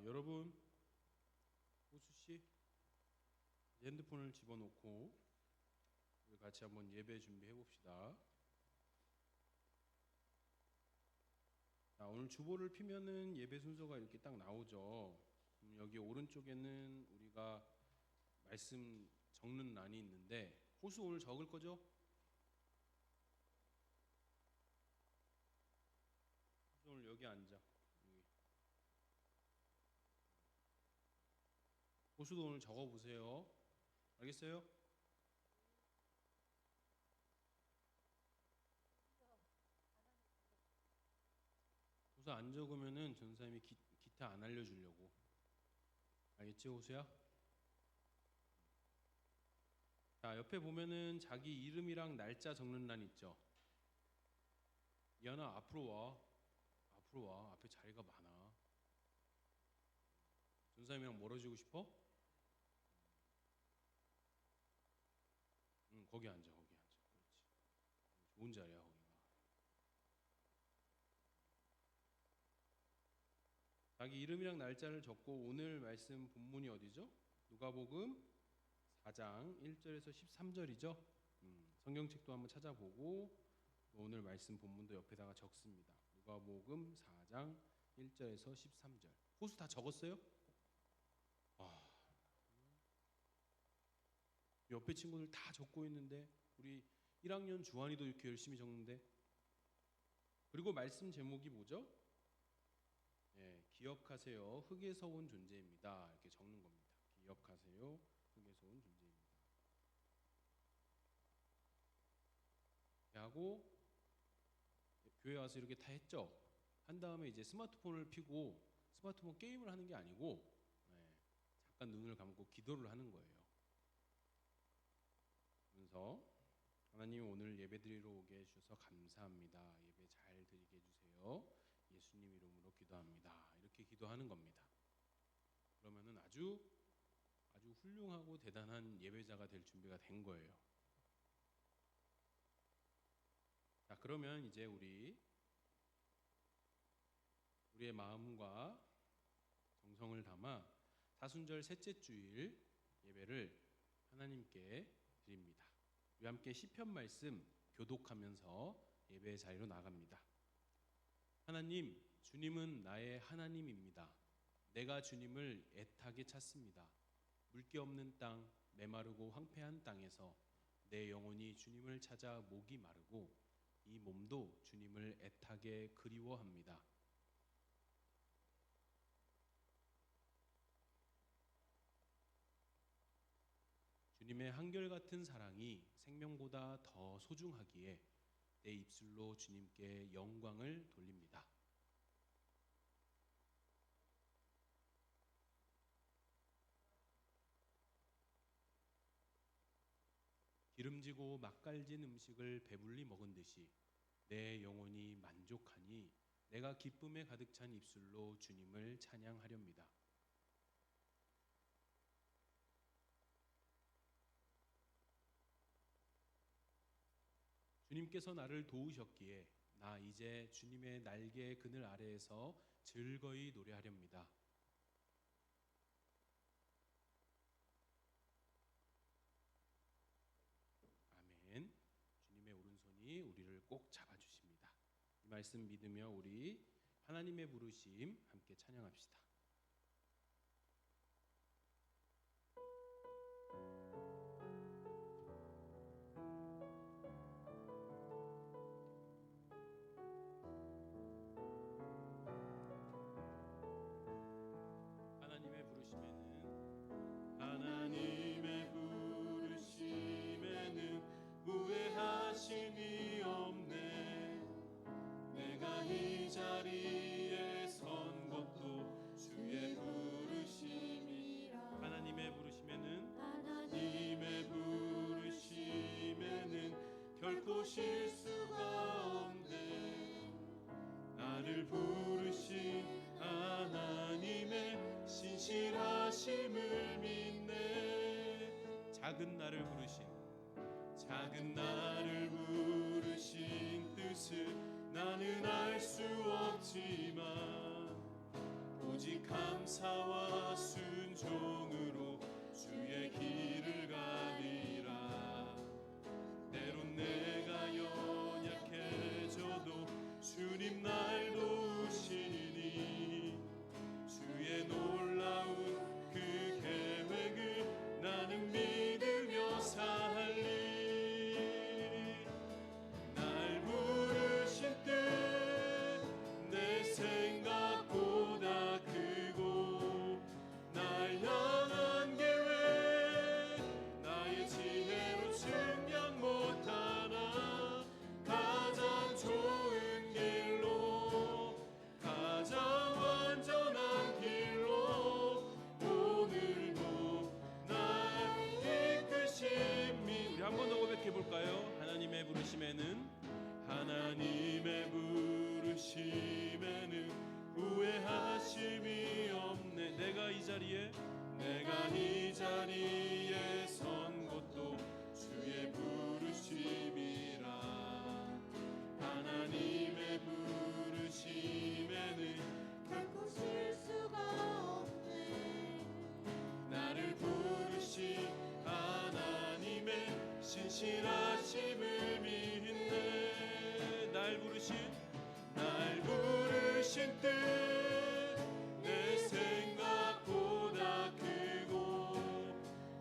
여러분, 호수 씨 핸드폰을 집어넣고 우리 같이 한번 예배 준비해 봅시다. 자, 오늘 주보를 피면은 예배 순서가 이렇게 딱 나오죠. 여기 오른쪽에는 우리가 말씀 적는 란이 있는데, 호수 오늘 적을 거죠? 호수 오늘 여기 앉아. 여기. 호수도 오늘 적어 보세요. 알겠어요? 호수 안 적으면은 전사님이 기타 안 알려주려고. 알겠지, 호수야? 자, 옆에 보면은 자기 이름이랑 날짜 적는 란 있죠. 이하나 앞으로 와. 앞으로 와. 앞에 자리가 많아. 전사님이랑 멀어지고 싶어? 응, 거기 앉아. 거기 앉아. 그렇지. 좋은 자리야, 거기가. 자기 이름이랑 날짜를 적고 오늘 말씀 본문이 어디죠? 누가복음 4장 1절에서 13절이죠. 성경책도 한번 찾아보고 오늘 말씀 본문도 옆에다가 적습니다. 누가복음 4장 1절에서 13절. 호수 다 적었어요? 옆에 친구들 다 적고 있는데 우리 1학년 주한이도 이렇게 열심히 적는데. 그리고 말씀 제목이 뭐죠? 예, 기억하세요. 흙에서 온 존재입니다. 이렇게 적는 겁니다. 기억하세요. 흙에서 온 존재입니다. 하고 교회 와서 이렇게 다 했죠. 한 다음에 이제 스마트폰을 펴고 스마트폰 게임을 하는 게 아니고 잠깐 눈을 감고 기도를 하는 거예요. 그래서 하나님 오늘 예배 드리러 오게 해주셔서 감사합니다. 예배 잘 드리게 해주세요. 예수님 이름으로 기도합니다. 이렇게 기도하는 겁니다. 그러면은 아주 훌륭하고 대단한 예배자가 될 준비가 된 거예요. 자, 그러면 이제 우리의 마음과 정성을 담아 사순절 셋째 주일 예배를 하나님께 드립니다. 우리 함께 시편 말씀 교독하면서 예배의 자리로 나갑니다. 하나님, 주님은 나의 하나님입니다. 내가 주님을 애타게 찾습니다. 물기 없는 땅, 메마르고 황폐한 땅에서 내 영혼이 주님을 찾아 목이 마르고 이 몸도 주님을 애타게 그리워합니다. 주님의 한결같은 사랑이 생명보다 더 소중하기에 내 입술로 주님께 영광을 돌립니다. 기름지고 맛깔진 음식을 배불리 먹은 듯이 내 영혼이 만족하니 내가 기쁨에 가득 찬 입술로 주님을 찬양하렵니다. 주님께서 나를 도우셨기에 나 이제 주님의 날개의 그늘 아래에서 즐거이 노래하렵니다. 아멘. 주님의 오른손이 우리를 꼭 잡아주십니다. 이 말씀 믿으며 우리 하나님의 부르심 함께 찬양합시다. 하나님의 부르심에는 후회하심이 없네. 내가 이 자리에 선 것도 주의 부르심이라. 하나님의 부르심에는 결코 실수가 없네. 나를 부르신 하나님의 신실하심을 믿네. 작은 나를 부르신 뜻을 나는 알 수 없지만 오직 감사와 순종으로 주의 길을 가리라. 때론 내가 연약해져도 주님 날 도우시니 주의 놀라운 그 계획을 나는 믿으며 살리. 날 부르신 뜻 내 생각보다 크고 날 향한 계획 나의 지혜로 측량 못하나 가장 좋은 길로 가장 완전한 길로 오늘도 날 이끄십니다. 우리 한 번 더 고백해 볼까요? 하나님의 부르심에는 후회하심이 없네. 내가 이 자리에 선 것도 주의 부르심이라. 하나님의 부르심에는 결코 실수가 없네. 나를 부르신 하나님의 신실하심을 믿네. 날 부르신 뜻 내 생각보다 크고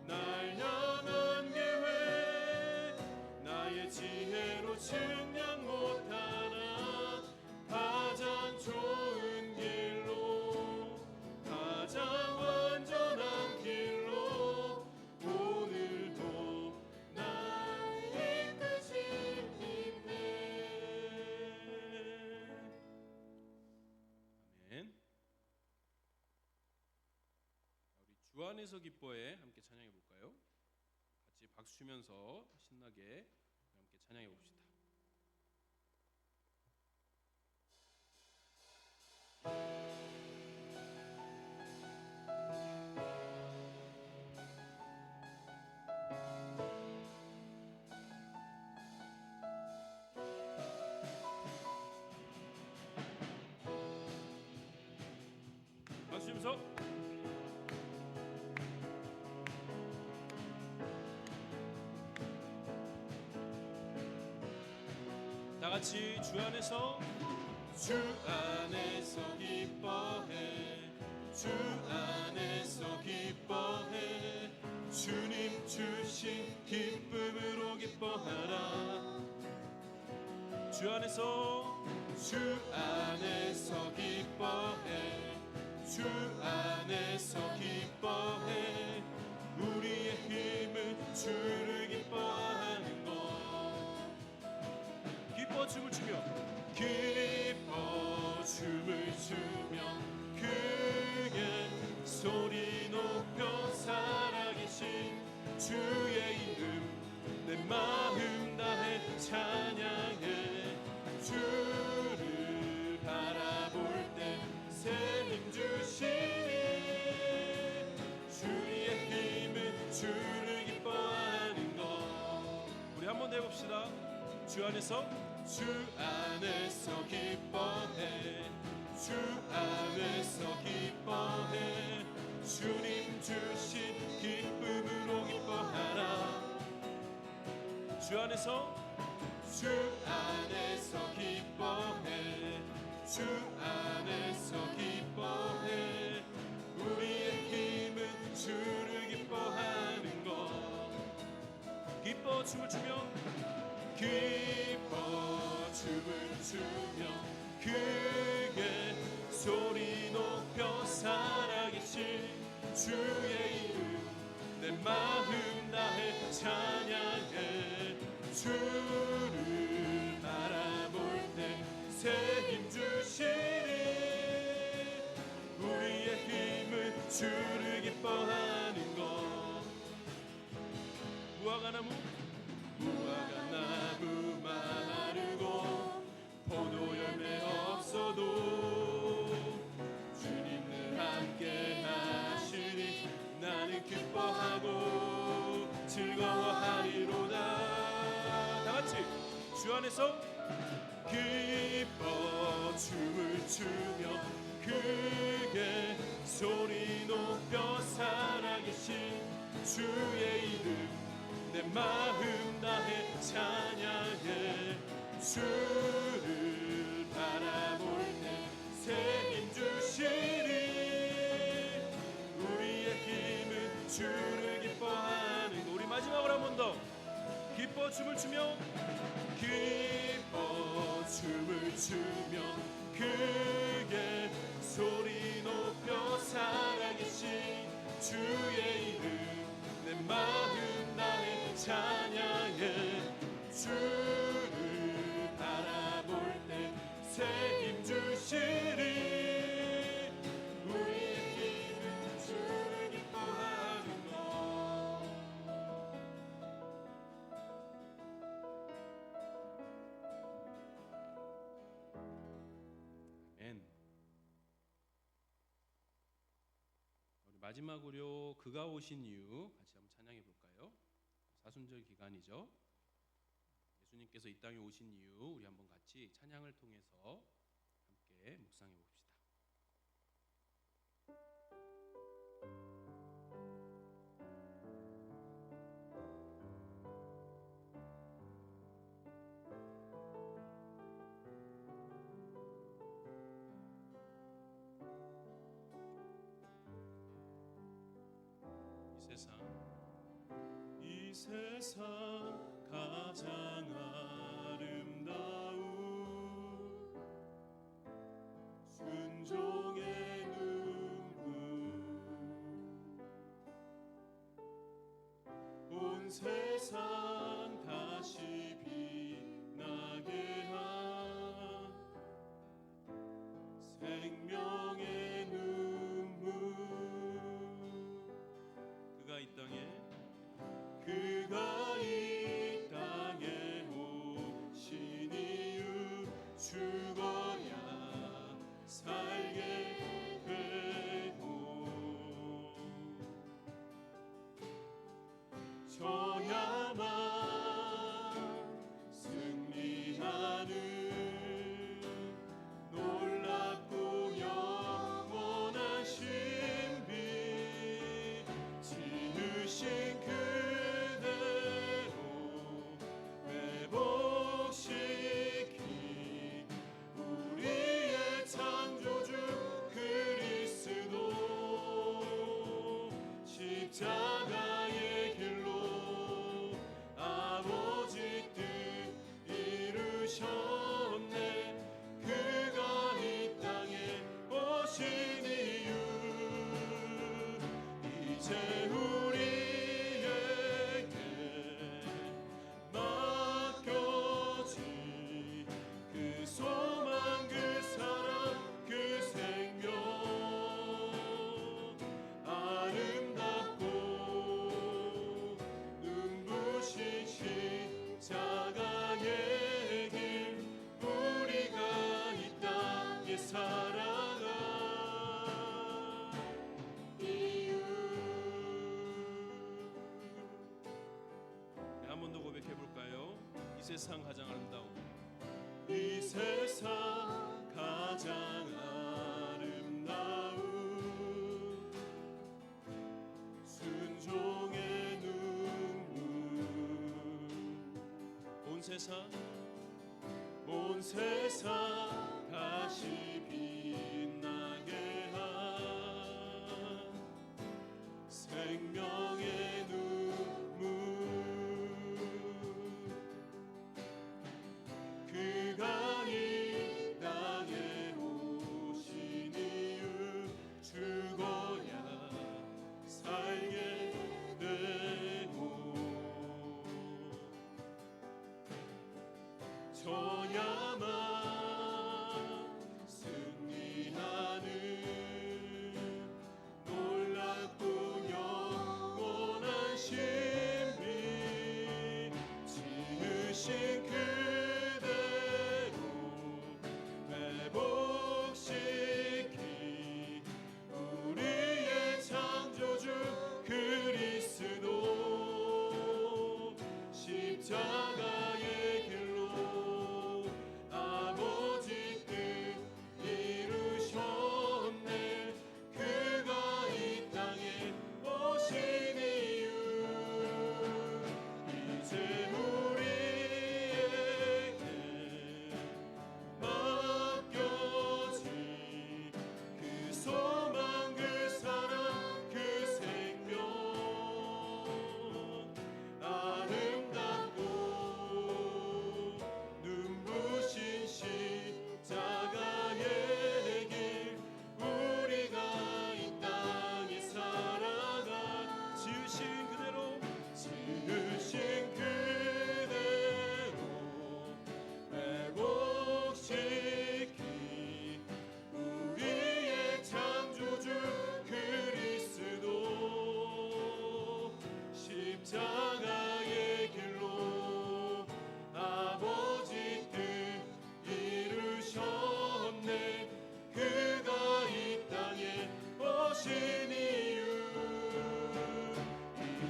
날 향한 계획 나의 지혜로 측량 못하나 가장 좋은 길로 가장 완전한 길로 오늘도 날 이끄십니다. 아멘. 우리 주 안에서 기뻐해 함께 찬양해 볼까요? 같이 박수 치면서 신나게 함께 찬양해 봅시다. 박수 치면서 다 같이 주 안에서 기뻐해. 주 안에서 기뻐해. 주님 주신 기쁨으로 기뻐하라. 주 안에서 기뻐해. 주 안에서 기뻐해. 우리의 힘은 주를 기뻐하는 것. 기뻐 춤을 추며 기뻐 춤을 추며 크게 소리 높여 살아계신 주의 이름 내 마음 다해 찬양해. 주를 바라볼 때 새 힘 주시니 주의 힘은 주를 기뻐하는 것. 우리 한 번 더 해봅시다. 주 안에서 기뻐해. 주 안에서 기뻐해. 주님 주신 기쁨으로 기뻐하라. 주 안에서 기뻐해. 주 안에서 기뻐해. 우리의 힘은 주를 기뻐하는 것. 기뻐 춤을 추며 기뻐 춤을 추며 크게 소리 높여 살아계신 주의 이름 내 마음 다해 찬양해. 주를 바라볼 때 새 힘 주시니 우리의 힘은 주를 기뻐하는 것. 무화과 나무 마르고 포도 열매 없어도 주님 늘 함께 하시니 나는 기뻐하고 즐거워하리로다. 다 같이 주 안에서 기뻐 춤을 추며 크게 기뻐 춤을 추며 기뻐 춤을 추며 크게 소리 높여 살아계신 주의 이름 내 마음 다해 찬양해 주를 바라볼 때 새 힘 주시리 우리의 힘은 주를 기뻐하는 것 아멘. 우리 마지막으로 그가 오신 이유 같이 한번 찬양해 볼까요? 사순절 기간이죠. 예수님께서 이 땅에 오신 이유 우리 한번 같이 찬양을 통해서 함께 묵상해 봅시다. 이 세상 가장 아름다운 순종의 눈물 온 세상 다시 빛나게 한 생명의 눈물 그가 이 땅에 그가 이 땅에 오신 이유 죽어야 살게 되고 져야만 승리하는 놀랍고 영원한 신비 지으신 우리의 창조주 그리스도 십자가의 길로 아버지 뜻 이루셨네 그가 이 땅에 오신 이유 이제 우리에게 맡겨진 그 소망 그 사랑 그 생명 아름답고 눈부신 십자가의 길 우리가 이 땅에 살아가 이유 한 번 더 고백해 볼까요? 이 세상 가장 아름다운 이 세상 가장 아름다운 순종의 눈물 온 세상 다시 빛나게 한 생명의 눈물 그가 이 땅에 오신 이유 죽어야 살게 되고 져야만 승리하는 놀랍고 영원한 신비 지으신 그대로 회복시키 우리의 창조주 그리스도 십자가의 길로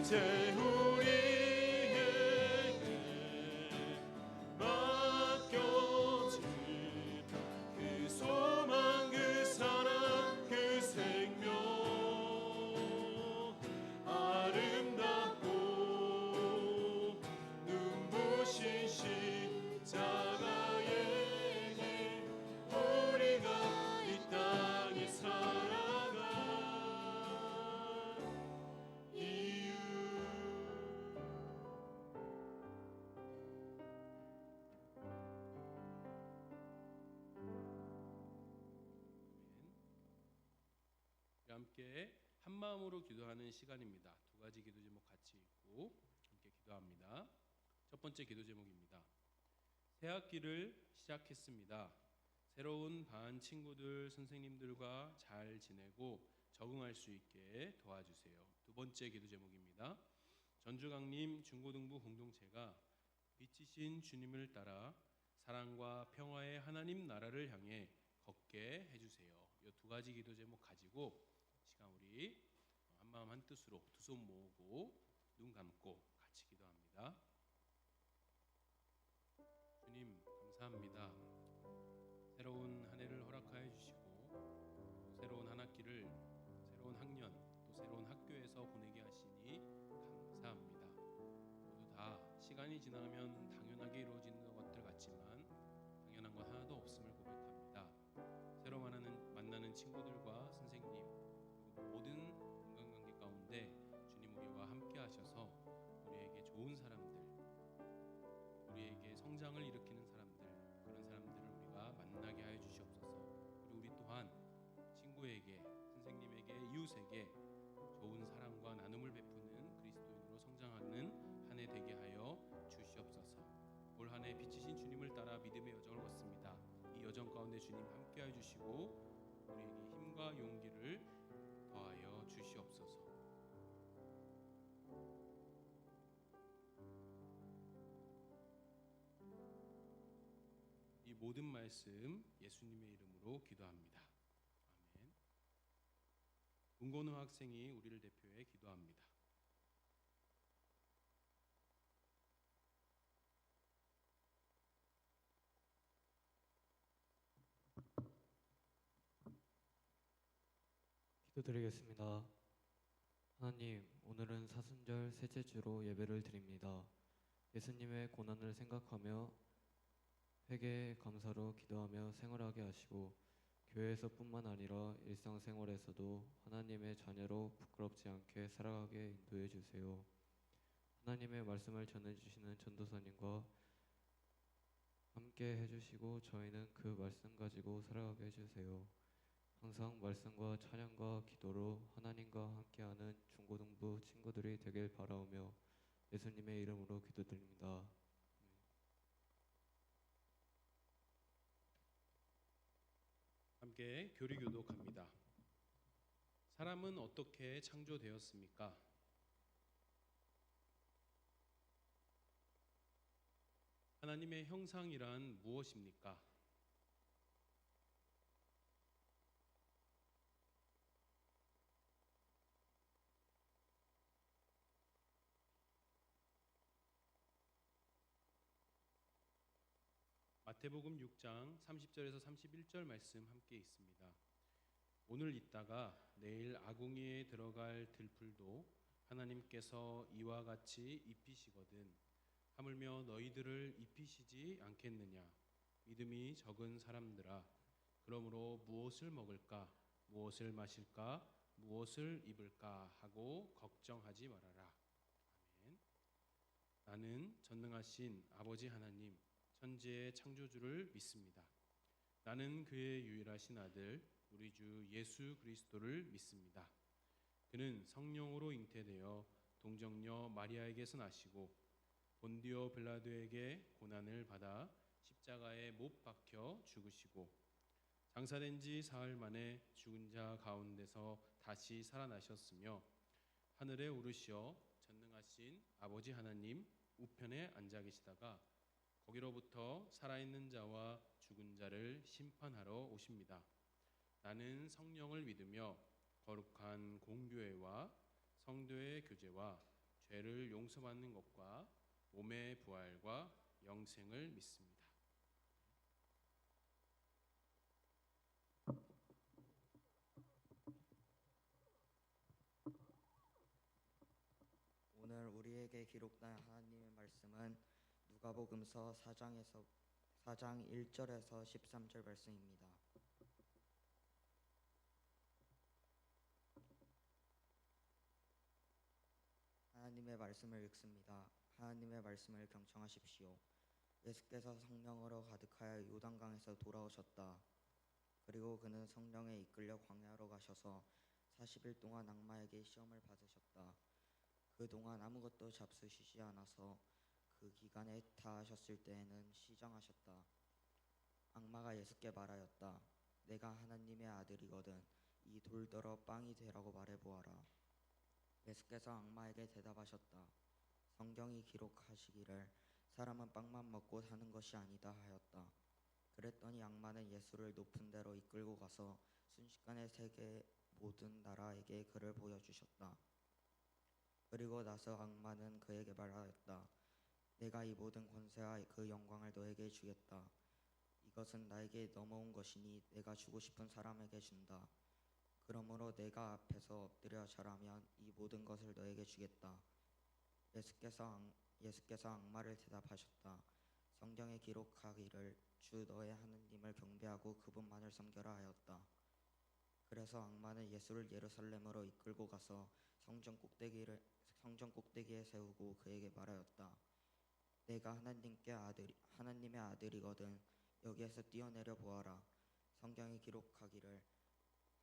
이제 우리에게 맡겨진 그 소망 그 사랑 그 생명 아름답고 눈부신 십자가의 길 우리가 이 땅에 살아갈 이유 우리 함께 한 마음으로 기도하는 시간입니다. 두 가지 기도 제목 같이 읽고 함께 기도합니다. 첫 번째 기도 제목입니다. 새 학기를 시작했습니다. 새로운 반 친구들, 선생님들과 잘 지내고 적응할 수 있게 도와주세요. 두 번째 기도 제목입니다. 전주강림 중고등부 공동체가 빛이신 주님을 따라 사랑과 평화의 하나님 나라를 향해 걷게 해주세요. 이 두 가지 기도 제목 가지고 시간 우리 한 마음 한 뜻으로 두 손 모으고 눈 감고 같이 기도합니다. 주님 감사합니다. 새로운 한 해를 허락하여 주시고 또 새로운 한 학기를 새로운 학년 또 새로운 학교에서 보내게 하시니 감사합니다. 모두 다 시간이 지나면 당연하게 이루어지는 것들 같지만 당연한 건 하나도 없음을 고백합니다. 새로 만나는 친구들과 선생님 그리고 모든 인간관계 가운데 주님 우리와 함께 하셔서 우리에게 좋은 사람들 우리에게 성장을 일으키는 사람들 그런 사람들을 우리가 만나게 하여 주시옵소서. 그리고 우리 또한 친구에게 선생님에게 이웃에게 좋은 사랑과 나눔을 베푸는 그리스도인으로 성장하는 한 해 되게 하여 주시옵소서. 올 한 해 빛이신 주님을 따라 믿음의 여정을 걷습니다. 이 여정 가운데 주님 함께 하여 주시고 우리에게 힘과 용기를 더하여 주시옵소서. 이 모든 말씀 예수님의 이름으로 기도합니다. 아멘. 문건우 학생이 우리를 대표해 기도합니다. 기도드리겠습니다. 하나님, 오늘은 사순절 셋째 주로 예배를 드립니다. 예수님의 고난을 생각하며 회개의 감사로 기도하며 생활하게 하시고 교회에서뿐만 아니라 일상생활에서도 하나님의 자녀로 부끄럽지 않게 살아가게 인도해 주세요. 하나님의 말씀을 전해주시는 전도사님과 함께 해주시고 저희는 그 말씀 가지고 살아가게 해주세요. 항상 말씀과 찬양과 기도로 하나님과 함께하는 중고등부 친구들이 되길 바라오며 예수님의 이름으로 기도드립니다. 함께 교리 교독합니다. 사람은 어떻게 창조되었습니까? 하나님의 형상이란 무엇입니까? 마태복음 6장 30절에서 31절 말씀 함께 있습니다. 오늘 있다가 내일 아궁이에 들어갈 들풀도 하나님께서 이와 같이 입히시거든 하물며 너희들을 입히시지 않겠느냐. 믿음이 적은 사람들아, 그러므로 무엇을 먹을까 무엇을 마실까 무엇을 입을까 하고 걱정하지 말아라. 아멘. 나는 전능하신 아버지 하나님 천지의 창조주를 믿습니다. 나는 그의 유일하신 아들 우리 주 예수 그리스도를 믿습니다. 그는 성령으로 잉태되어 동정녀 마리아에게서 나시고 본디오 빌라도에게 고난을 받아 십자가에 못 박혀 죽으시고 장사된 지 사흘 만에 죽은 자 가운데서 다시 살아나셨으며 하늘에 오르시어 전능하신 아버지 하나님 우편에 앉아 계시다가 거기로부터 살아있는 자와 죽은 자를 심판하러 오십니다. 나는 성령을 믿으며 거룩한 공교회와 성도의 교제와 죄를 용서받는 것과 몸의 부활과 영생을 믿습니다. 오늘 우리에게 기록된 하나님의 말씀은 누가복음서 4장 1절에서 13절 말씀입니다. 하나님의 말씀을 읽습니다. 하나님의 말씀을 경청하십시오. 예수께서 성령으로 가득하여 요단강에서 돌아오셨다. 그리고 그는 성령에 이끌려 광야로 가셔서 40일 동안 악마에게 시험을 받으셨다. 그동안 아무것도 잡수시지 않아서 그 기간에 다하셨을 때에는 시장하셨다. 악마가 예수께 말하였다. 내가 하나님의 아들이거든 이 돌더러 빵이 되라고 말해보아라. 예수께서 악마에게 대답하셨다. 성경이 기록하시기를 사람은 빵만 먹고 사는 것이 아니다 하였다. 그랬더니 악마는 예수를 높은 데로 이끌고 가서 순식간에 세계 모든 나라에게 그를 보여주셨다. 그리고 나서 악마는 그에게 말하였다. 내가 이 모든 권세와 그 영광을 너에게 주겠다. 이것은 나에게 넘어온 것이니 내가 주고 싶은 사람에게 준다. 그러므로 내가 앞에서 엎드려 절하면 이 모든 것을 너에게 주겠다. 예수께서 악마를 대답하셨다. 성경에 기록하기를 주 너의 하느님을 경배하고 그분만을 섬겨라 하였다. 그래서 악마는 예수를 예루살렘으로 이끌고 가서 성전 꼭대기에 세우고 그에게 말하였다. 내가 하나님의 아들이거든 여기에서 뛰어내려 보아라. 성경에 기록하기를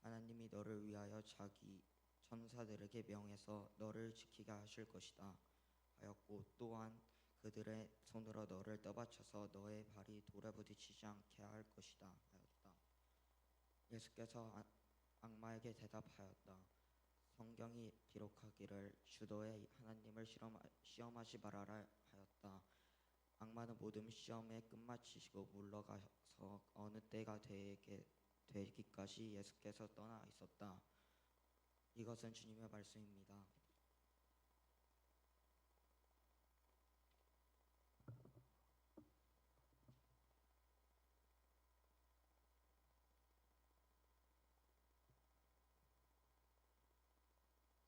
하나님이 너를 위하여 자기 천사들에게 명해서 너를 지키게 하실 것이다 하였고 또한 그들의 손으로 너를 떠받쳐서 너의 발이 돌에 부딪히지 않게 할 것이다 하였다. 예수께서 악마에게 대답하였다. 성경이 기록하기를 주 너의 하나님을 시험하지 말아라 하였다. 악마는 모든 시험에 끝마치시고 물러가서 어느 때가 되기까지 예수께서 떠나 있었다. 이것은 주님의 말씀입니다.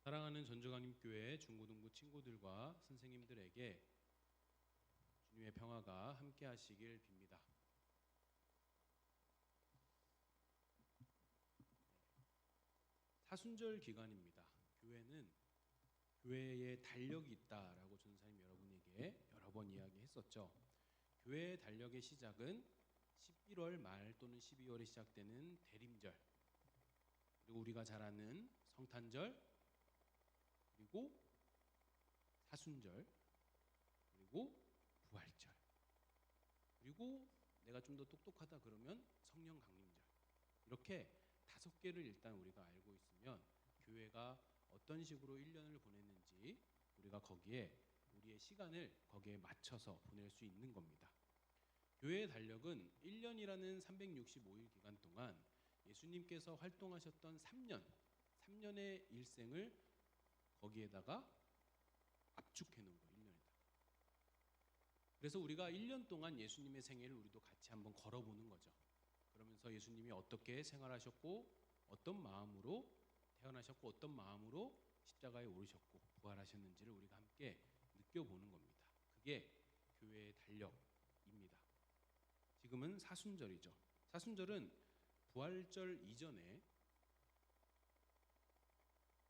사랑하는 전주강림교회 중고등부 친구들과 선생님들에게 주님의 평화가 함께 하시길 빕니다. 사순절 기간입니다. 교회는 교회에 달력이 있다라고 전사님 여러분에게 여러 번 이야기했었죠. 교회의 달력의 시작은 11월 말 또는 12월에 시작되는 대림절, 그리고 우리가 잘 아는 성탄절, 그리고 사순절, 그리고 부활절, 그리고 내가 좀 더 똑똑하다 그러면 성령 강림절, 이렇게 5개를 일단 우리가 알고 있으면 교회가 어떤 식으로 1년을 보냈는지 우리가 거기에 우리의 시간을 거기에 맞춰서 보낼 수 있는 겁니다. 교회의 달력은 1년이라는 365일 기간 동안 예수님께서 활동하셨던 3년의 일생을 거기에다가 압축해 놓은 거예요. 1년에다가. 그래서 우리가 1년 동안 예수님의 생애를 우리도 같이 한번 걸어보는 거죠. 그러면서 예수님이 어떻게 생활하셨고 어떤 마음으로 태어나셨고 어떤 마음으로 십자가에 오르셨고 부활하셨는지를 우리가 함께 느껴보는 겁니다. 그게 교회의 달력입니다. 지금은 사순절이죠. 사순절은 부활절 이전에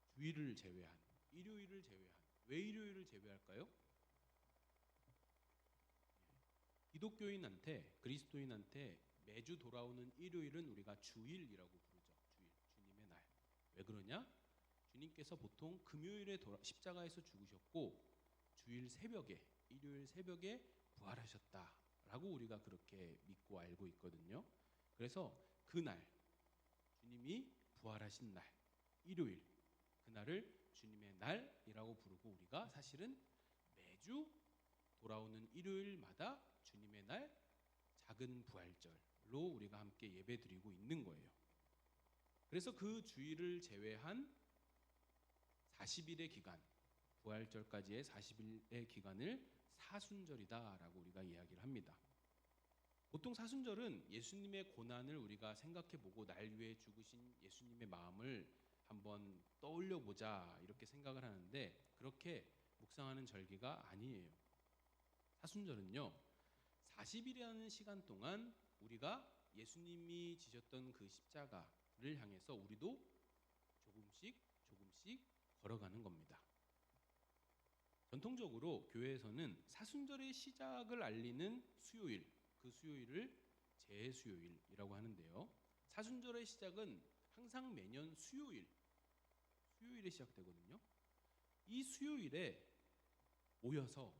주일을 제외한, 일요일을 제외한, 왜 일요일을 제외할까요? 기독교인한테, 그리스도인한테 매주 돌아오는 일요일은 우리가 주일이라고 부르죠. 주일, 주님의 날. 왜 그러냐? 주님께서 보통 금요일에 십자가에서 죽으셨고 주일 새벽에, 일요일 새벽에 부활하셨다라고 우리가 그렇게 믿고 알고 있거든요. 그래서 그날, 주님이 부활하신 날, 일요일, 그날을 주님의 날이라고 부르고 우리가 사실은 매주 돌아오는 일요일마다 주님의 날, 작은 부활절로 우리가 함께 예배드리고 있는 거예요. 그래서 그 주일을 제외한 40일의 기간, 부활절까지의 40일의 기간을 사순절이다라고 우리가 이야기를 합니다. 보통 사순절은 예수님의 고난을 우리가 생각해보고 날 위해 죽으신 예수님의 마음을 한번 떠올려 보자 이렇게 생각을 하는데 그렇게 묵상하는 절기가 아니에요. 사순절은요 40일이라는 시간 동안 우리가 예수님이 지셨던 그 십자가를 향해서 우리도 조금씩 걸어가는 겁니다. 전통적으로 교회에서는 사순절의 시작을 알리는 수요일, 그 수요일을 제수요일이라고 하는데요. 사순절의 시작은 항상 매년 수요일에 시작되거든요. 이 수요일에 모여서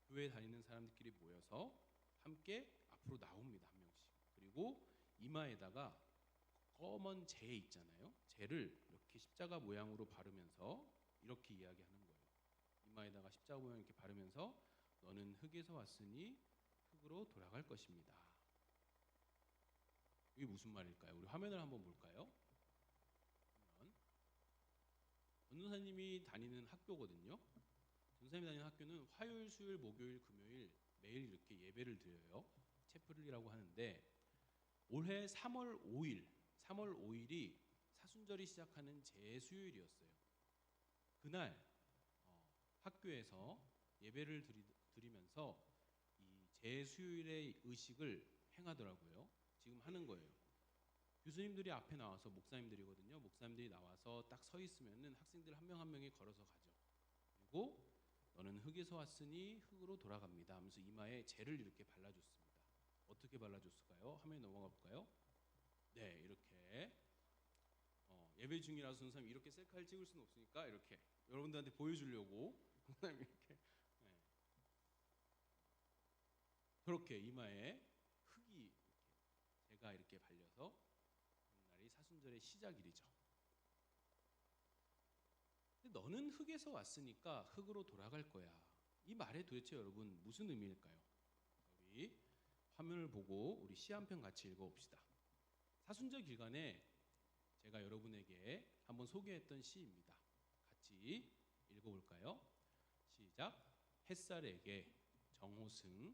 교회 다니는 사람들끼리 모여서 함께 앞으로 나옵니다. 한 명씩. 그리고 이마에다가 검은 재 있잖아요. 재를 이렇게 십자가 모양으로 바르면서 이렇게 이야기하는 거예요. 이마에다가 십자가 모양 이렇게 바르면서 너는 흙에서 왔으니 흙으로 돌아갈 것입니다. 이게 무슨 말일까요? 우리 화면을 한번 볼까요? 전도사님이 다니는 학교거든요. 전도사님이 다니는 학교는 화요일, 수요일, 목요일, 금요일 매일 이렇게 예배를 드려요. 채플이라고 하는데 올해 3월 5일이 사순절이 시작하는 제수요일이었어요. 그날 학교에서 예배를 드리면서 이 제수요일의 의식을 행하더라고요. 지금 하는 거예요. 교수님들이 앞에 나와서 목사님들이거든요. 목사님들이 나와서 딱 서 있으면은 학생들 한 명 한 명이 걸어서 가죠. 그리고 너는 흙에서 왔으니 흙으로 돌아갑니다 하면서 이마에 재를 이렇게 발라줬습니다. 어떻게 발라줬을까요? 화면에 넘어가 볼까요? 네, 이렇게 예배 중이라서 선생님 이렇게 셀카를 찍을 수는 없으니까 이렇게 여러분들한테 보여주려고 선생님 이렇게 그렇게 이마에 흙이 제가 이렇게 발려서 그날이 사순절의 시작일이죠. 근데 너는 흙에서 왔으니까 흙으로 돌아갈 거야. 이 말에 도대체 여러분 무슨 의미일까요? 우리 화면을 보고 우리 시 한 편 같이 읽어봅시다. 사순절 기간에 제가 여러분에게 한번 소개했던 시입니다. 같이 읽어볼까요? 시작. 햇살에게 정호승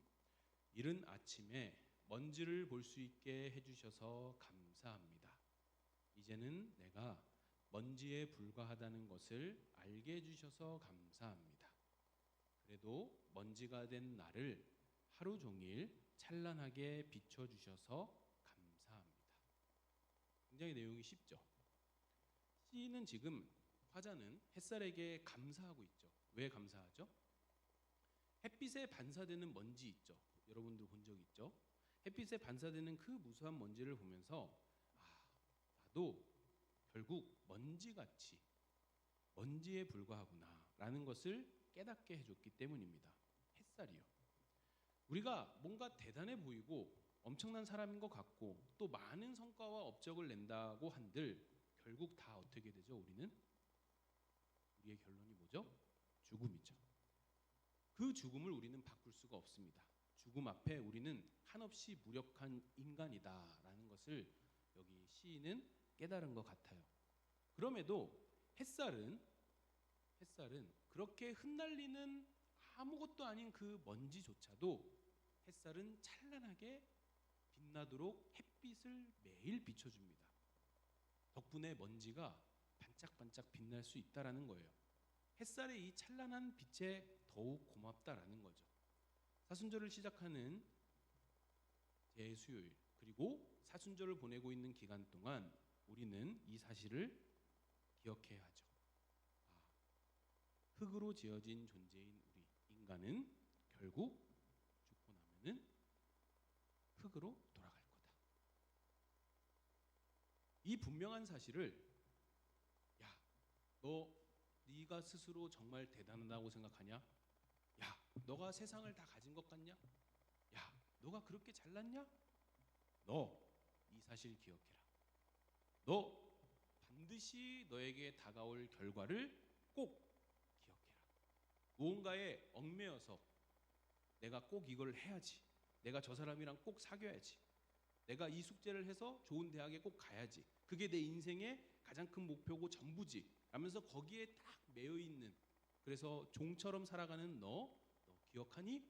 이른 아침에 먼지를 볼 수 있게 해주셔서 감사합니다. 이제는 내가 먼지에 불과하다는 것을 알게 해주셔서 감사합니다. 그래도 먼지가 된 나를 하루 종일 찬란하게 비춰주셔서 감사합니다. 굉장히 내용이 쉽죠? 시인은 지금 화자는 햇살에게 감사하고 있죠. 왜 감사하죠? 햇빛에 반사되는 먼지 있죠. 여러분들 본 적 있죠? 햇빛에 반사되는 그 무수한 먼지를 보면서 나도 결국 먼지같이 먼지에 불과하구나라는 것을 깨닫게 해줬기 때문입니다. 햇살이요. 우리가 뭔가 대단해 보이고 엄청난 사람인 것 같고 또 많은 성과와 업적을 낸다고 한들 결국 다 어떻게 되죠? 우리의 결론이 뭐죠? 죽음이죠. 그 죽음을 우리는 바꿀 수가 없습니다. 죽음 앞에 우리는 한없이 무력한 인간이다라는 것을 여기 시인은 깨달은 것 같아요. 그럼에도 햇살은 그렇게 흩날리는 아무것도 아닌 그 먼지조차도 햇살은 찬란하게 빛나도록 햇빛을 매일 비춰줍니다. 덕분에 먼지가 반짝반짝 빛날 수 있다라는 거예요. 햇살의 이 찬란한 빛에 더욱 고맙다라는 거죠. 사순절을 시작하는 제수요일 그리고 사순절을 보내고 있는 기간 동안 우리는 이 사실을 기억해야 하죠. 흙으로 지어진 존재인 우리 인간은 결국 죽고 나면은 흙으로 돌아갈 거다. 이 분명한 사실을 네가 스스로 정말 대단하다고 생각하냐? 너가 세상을 다 가진 것 같냐? 너가 그렇게 잘났냐? 너 이 사실 기억해라. 너 반드시 너에게 다가올 결과를 꼭 기억해라. 무언가에 얽매여서 내가 꼭 이걸 해야지. 내가 저 사람이랑 꼭 사귀어야지. 내가 이 숙제를 해서 좋은 대학에 꼭 가야지. 그게 내 인생의 가장 큰 목표고 전부지. 라면서 거기에 딱 매여 있는 그래서 종처럼 살아가는 너 기억하니?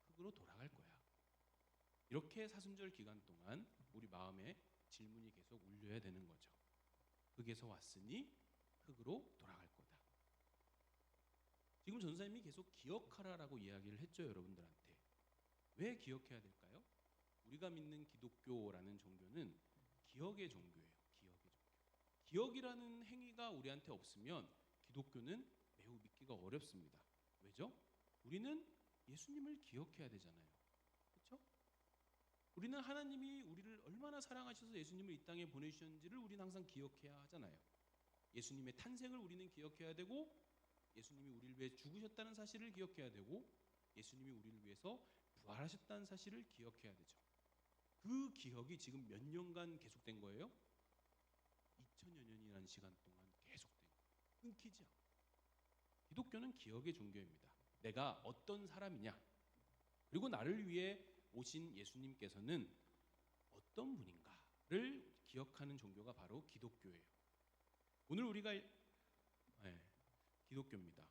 흙으로 돌아갈 거야. 이렇게 사순절 기간 동안 우리 마음에 질문이 계속 울려야 되는 거죠. 흙에서 왔으니 흙으로 돌아갈 거다. 지금 전사님이 계속 기억하라라고 이야기를 했죠, 여러분들한테. 왜 기억해야 될까요? 우리가 믿는 기독교라는 종교는 기억의 종교예요. 기억의 종교. 기억이라는 행위가 우리한테 없으면 기독교는 매우 믿기가 어렵습니다. 왜죠? 우리는 예수님을 기억해야 되잖아요. 그렇죠? 우리는 하나님이 우리를 얼마나 사랑하셔서 예수님을 이 땅에 보내주셨는지를 우리는 항상 기억해야 하잖아요. 예수님의 탄생을 우리는 기억해야 되고, 예수님이 우리를 위해 죽으셨다는 사실을 기억해야 되고, 예수님이 우리를 위해서 부활하셨다는 사실을 기억해야 되죠. 그 기억이 지금 몇 년간 계속된 거예요? 2000여 년이라는 시간 동안 계속된 거예요. 끊기지 않고. 기독교는 기억의 종교입니다. 내가 어떤 사람이냐, 그리고 나를 위해 오신 예수님께서는 어떤 분인가를 기억하는 종교가 바로 기독교예요. 오늘 우리가 기독교입니다.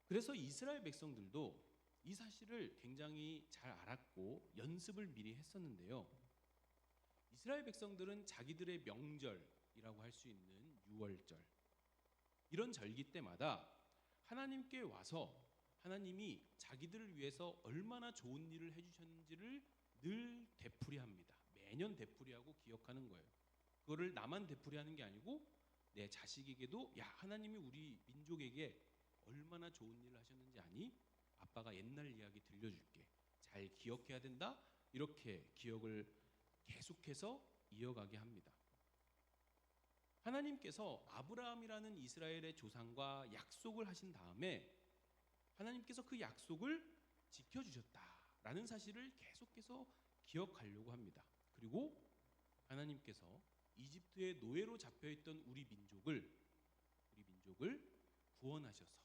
그래서 이스라엘 백성들도 이 사실을 굉장히 잘 알았고 연습을 미리 했었는데요. 이스라엘 백성들은 자기들의 명절이라고 할 수 있는 유월절, 이런 절기 때마다 하나님께 와서 하나님이 자기들을 위해서 얼마나 좋은 일을 해주셨는지를 늘 되풀이합니다. 매년 되풀이하고 기억하는 거예요. 그거를 나만 되풀이하는 게 아니고 내 자식에게도, 야, 하나님이 우리 민족에게 얼마나 좋은 일을 하셨는지 아니? 아빠가 옛날 이야기 들려줄게. 잘 기억해야 된다. 이렇게 기억을 계속해서 이어가게 합니다. 하나님께서 아브라함이라는 이스라엘의 조상과 약속을 하신 다음에 하나님께서 그 약속을 지켜주셨다라는 사실을 계속해서 기억하려고 합니다. 그리고 하나님께서 이집트의 노예로 잡혀있던 우리 민족을 구원하셔서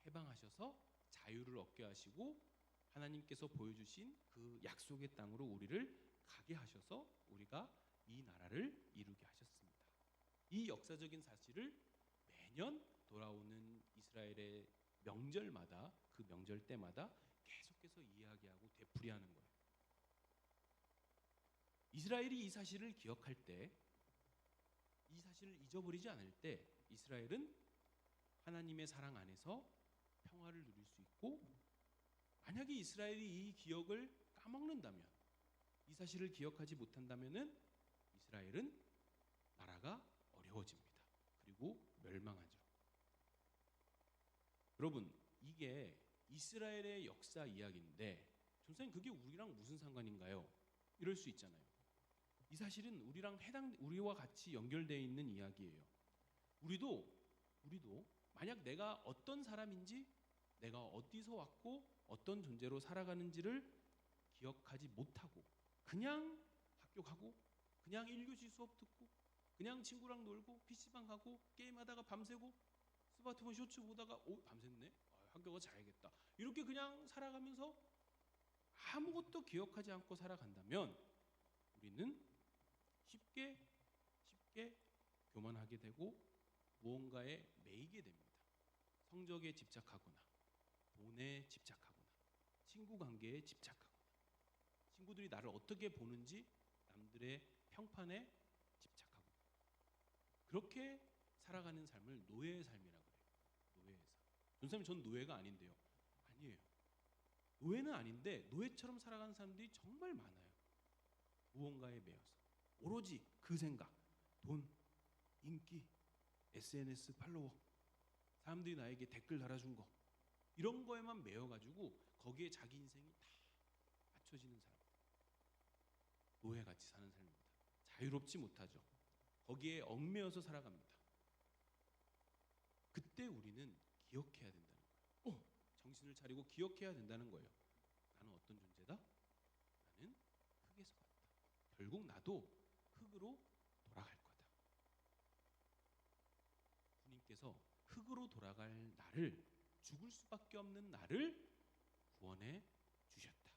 해방하셔서 자유를 얻게 하시고 하나님께서 보여주신 그 약속의 땅으로 우리를 가게 하셔서 우리가 이 나라를 이루게 하셨습니다. 이 역사적인 사실을 매년 돌아오는 이스라엘의 명절마다, 그 명절 때마다 계속해서 이야기하고 되풀이하는 거예요. 이스라엘이 이 사실을 기억할 때, 이 사실을 잊어버리지 않을 때 이스라엘은 하나님의 사랑 안에서 평화를 누릴 수 있고, 만약에 이스라엘이 이 기억을 까먹는다면, 이 사실을 기억하지 못한다면은 이스라엘은 나라가 어려워집니다. 그리고 멸망하죠. 여러분, 이게 이스라엘의 역사 이야기인데 선생님 그게 우리랑 무슨 상관인가요? 이럴 수 있잖아요. 이 사실은 우리와 같이 연결되어 있는 이야기예요. 우리도 만약 내가 어떤 사람인지, 내가 어디서 왔고 어떤 존재로 살아가는지를 기억하지 못하고 그냥 학교 가고 그냥 1교시 수업 듣고 그냥 친구랑 놀고 PC방 가고 게임하다가 밤새고 스마트폰 쇼츠 보다가 밤샜네? 학교 가자야겠다. 이렇게 그냥 살아가면서 아무것도 기억하지 않고 살아간다면 우리는 쉽게 교만하게 되고 무언가에 매이게 됩니다. 성적에 집착하거나 돈에 집착하거나 친구 관계에 집착하거나 친구들이 나를 어떻게 보는지 남들의 평판에 집착하거나 그렇게 살아가는 삶을 노예의 삶이라고 그래요. 노예의 삶. 전사님, 전 노예가 아닌데요. 아니에요. 노예는 아닌데 노예처럼 살아가는 사람들이 정말 많아요. 무언가에 매여서 오로지 그 생각, 돈, 인기, SNS 팔로워, 사람들이 나에게 댓글 달아준 거, 이런 거에만 매여가지고 거기에 자기 인생이 다 맞춰지는 사람, 노예같이 사는 삶입니다. 자유롭지 못하죠. 거기에 얽매여서 살아갑니다. 그때 우리는 기억해야 된다는 거예요. 정신을 차리고 기억해야 된다는 거예요. 나는 어떤 존재다? 나는 흙에서 왔다. 결국 나도 흙으로 돌아갈 거다. 주님께서 흙으로 돌아갈 나를, 죽을 수밖에 없는 나를 구원해 주셨다.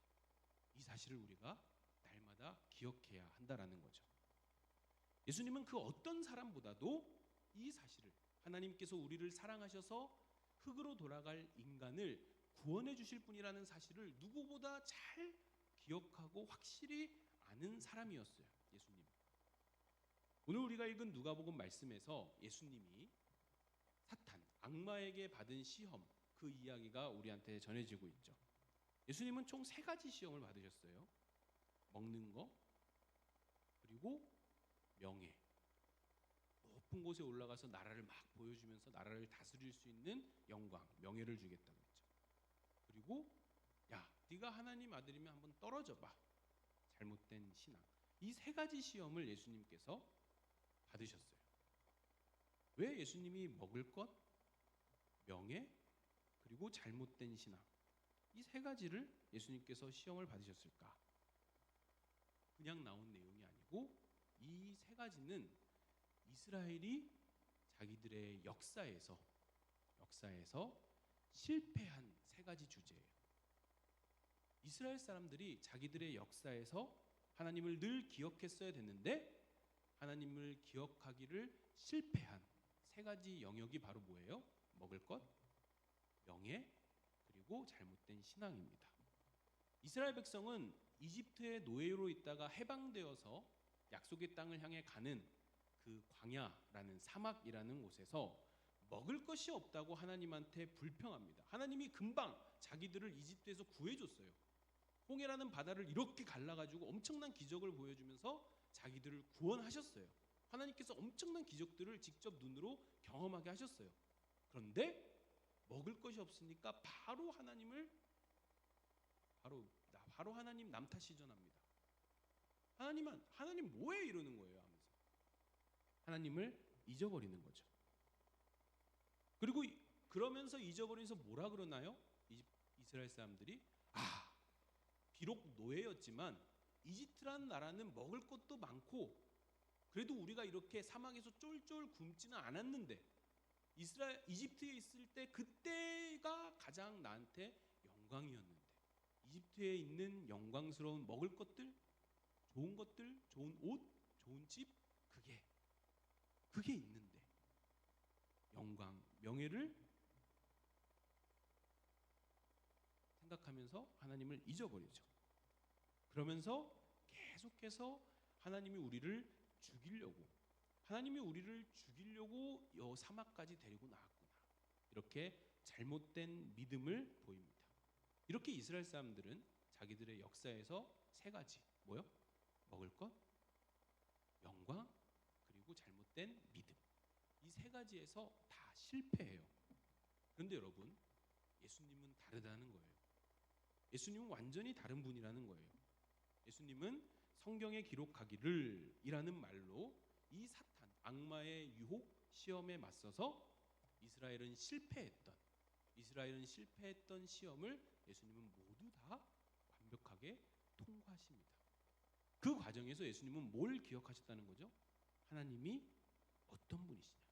이 사실을 우리가 날마다 기억해야 한다라는 거죠. 예수님은 그 어떤 사람보다도 이 사실을, 하나님께서 우리를 사랑하셔서 흙으로 돌아갈 인간을 구원해 주실 분이라는 사실을 누구보다 잘 기억하고 확실히 아는 사람이었어요. 예수님. 오늘 우리가 읽은 누가복음 말씀에서 예수님이 사탄, 악마에게 받은 시험, 그 이야기가 우리한테 전해지고 있죠. 예수님은 총 3가지 시험을 받으셨어요. 먹는 거, 그리고 명예. 높은 곳에 올라가서 나라를 막 보여주면서 나라를 다스릴 수 있는 영광, 명예를 주겠다고 했죠. 그리고 야, 네가 하나님 아들이면 한번 떨어져 봐. 잘못된 신앙. 이 3가지 시험을 예수님께서 받으셨어요. 왜 예수님이 먹을 것, 명예, 그리고 잘못된 신앙, 이 3가지를 예수님께서 시험을 받으셨을까? 그냥 나온 내용이 아니고 이 3가지는 이스라엘이 자기들의 역사에서 실패한 3가지 주제예요. 이스라엘 사람들이 자기들의 역사에서 하나님을 늘 기억했어야 됐는데 하나님을 기억하기를 실패한 3가지 영역이 바로 뭐예요? 먹을 것, 명예, 그리고 잘못된 신앙입니다. 이스라엘 백성은 이집트의 노예로 있다가 해방되어서 약속의 땅을 향해 가는 그 광야라는 사막이라는 곳에서 먹을 것이 없다고 하나님한테 불평합니다. 하나님이 금방 자기들을 이집트에서 구해줬어요. 홍해라는 바다를 이렇게 갈라가지고 엄청난 기적을 보여주면서 자기들을 구원하셨어요. 하나님께서 엄청난 기적들을 직접 눈으로 경험하게 하셨어요. 그런데 먹을 것이 없으니까 바로 하나님 남 탓이 전합니다. 하나님 뭐해 이러는 거예요 하면서 하나님을 잊어버리는 거죠. 그리고 그러면서 잊어버리면서 뭐라 그러나요? 이스라엘 사람들이 비록 노예였지만 이집트라는 나라는 먹을 것도 많고 그래도 우리가 이렇게 사막에서 쫄쫄 굶지는 않았는데 이집트에 있을 때 그때가 가장 나한테 영광이었는데 이집트에 있는 영광스러운 먹을 것들, 좋은 것들, 좋은 옷, 좋은 집 그게 있는데 영광, 명예를 생각하면서 하나님을 잊어버리죠. 그러면서 계속해서 하나님이 우리를 죽이려고 이 사막까지 데리고 나왔구나. 이렇게 잘못된 믿음을 보입니다. 이렇게 이스라엘 사람들은 자기들의 역사에서 3가지 뭐요? 먹을 것, 영광, 그리고 잘못된 믿음. 이 3가지에서 다 실패해요. 그런데 여러분, 예수님은 다르다는 거예요. 예수님은 완전히 다른 분이라는 거예요. 예수님은 성경에 기록하기를 이라는 말로 이 사탄, 악마의 유혹, 시험에 맞서서 이스라엘은 실패했던 시험을 예수님은 모두 다 완벽하게 통과하십니다. 그 과정에서 예수님은 뭘 기억하셨다는 거죠? 하나님이 어떤 분이시냐?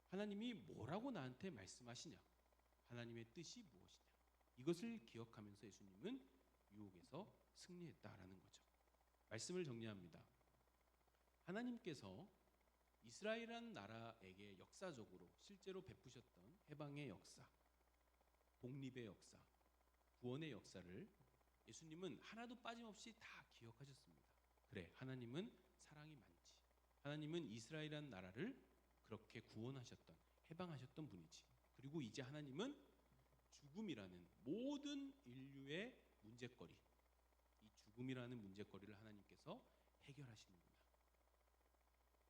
하나님이 뭐라고 나한테 말씀하시냐? 하나님의 뜻이 무엇이냐? 이것을 기억하면서 예수님은 유혹에서 승리했다라는 거죠. 말씀을 정리합니다. 하나님께서 이스라엘이라는 나라에게 역사적으로 실제로 베푸셨던 해방의 역사, 독립의 역사, 구원의 역사를 예수님은 하나도 빠짐없이 다 기억하셨습니다. 그래, 하나님은 사랑이 많지. 하나님은 이스라엘이라는 나라를 그렇게 구원하셨던, 해방하셨던 분이지. 그리고 이제 하나님은 죽음이라는 모든 인류의 문제거리, 이 죽음이라는 문제거리를 하나님께서 해결하시는구나.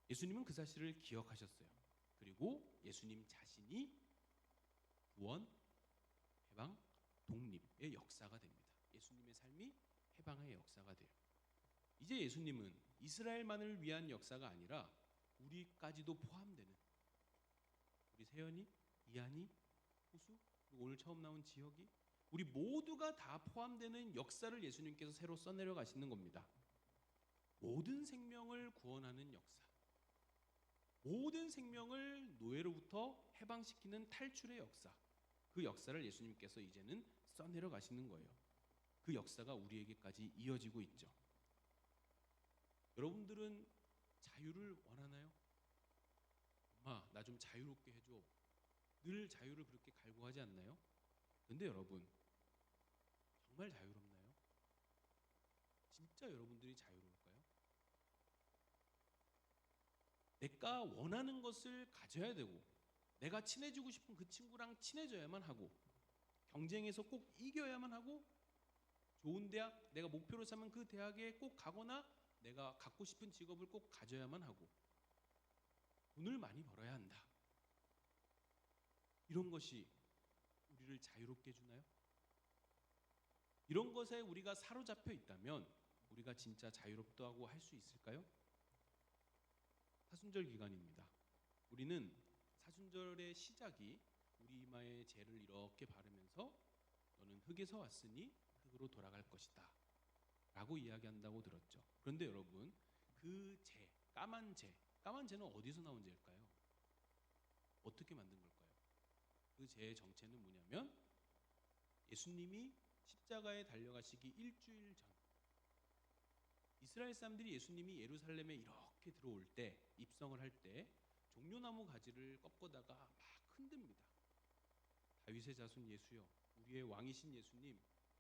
예수님은 그 사실을 기억하셨어요. 그리고 예수님 자신이 구원, 해방, 독립의 역사가 됩니다. 예수님의 삶이 해방의 역사가 돼요. 이제 예수님은 이스라엘만을 위한 역사가 아니라 우리까지도 포함되는, 우리 세연이, 이한이, 호수, 그리고 오늘 처음 나온 지혁이, 우리 모두가 다 포함되는 역사를 예수님께서 새로 써내려 가시는 겁니다. 모든 생명을 구원하는 역사, 모든 생명을 노예로부터 해방시키는 탈출의 역사, 그 역사를 예수님께서 이제는 써내려 가시는 거예요. 그 역사가 우리에게까지 이어지고 있죠. 여러분들은 자유를 원하나요? 영화 나 좀 자유롭게 해줘. 늘 자유를 그렇게 갈구하지 않나요? 근데 여러분 정말 자유롭나요? 진짜 여러분들이 자유로울까요? 내가 원하는 것을 가져야 되고 내가 친해지고 싶은 그 친구랑 친해져야만 하고 경쟁에서 꼭 이겨야만 하고 좋은 대학 내가 목표로 삼은 그 대학에 꼭 가거나 내가 갖고 싶은 직업을 꼭 가져야만 하고 돈을 많이 벌어야 한다. 이런 것이 우리를 자유롭게 해주나요? 이런 것에 우리가 사로잡혀 있다면 우리가 진짜 자유롭다고 할 수 있을까요? 사순절 기간입니다. 우리는 사순절의 시작이 우리 이마에 재를 이렇게 바르면서 너는 흙에서 왔으니 흙으로 돌아갈 것이다 라고 이야기한다고 들었죠. 그런데 여러분 그 재, 까만 재는 어디서 나온 재일까요? 어떻게 만든 걸까요? 그 재의 정체는 뭐냐면 예수님이 십자가에 달려가시기 일주일 전 이스라엘 사람들이 예수님이 예루살렘에 이렇게 들어올 때 입성을 할 때 종려나무 가지를 꺾어다가 막 흔듭니다. 다윗의 자손 예수여 우리의 왕이신 예수님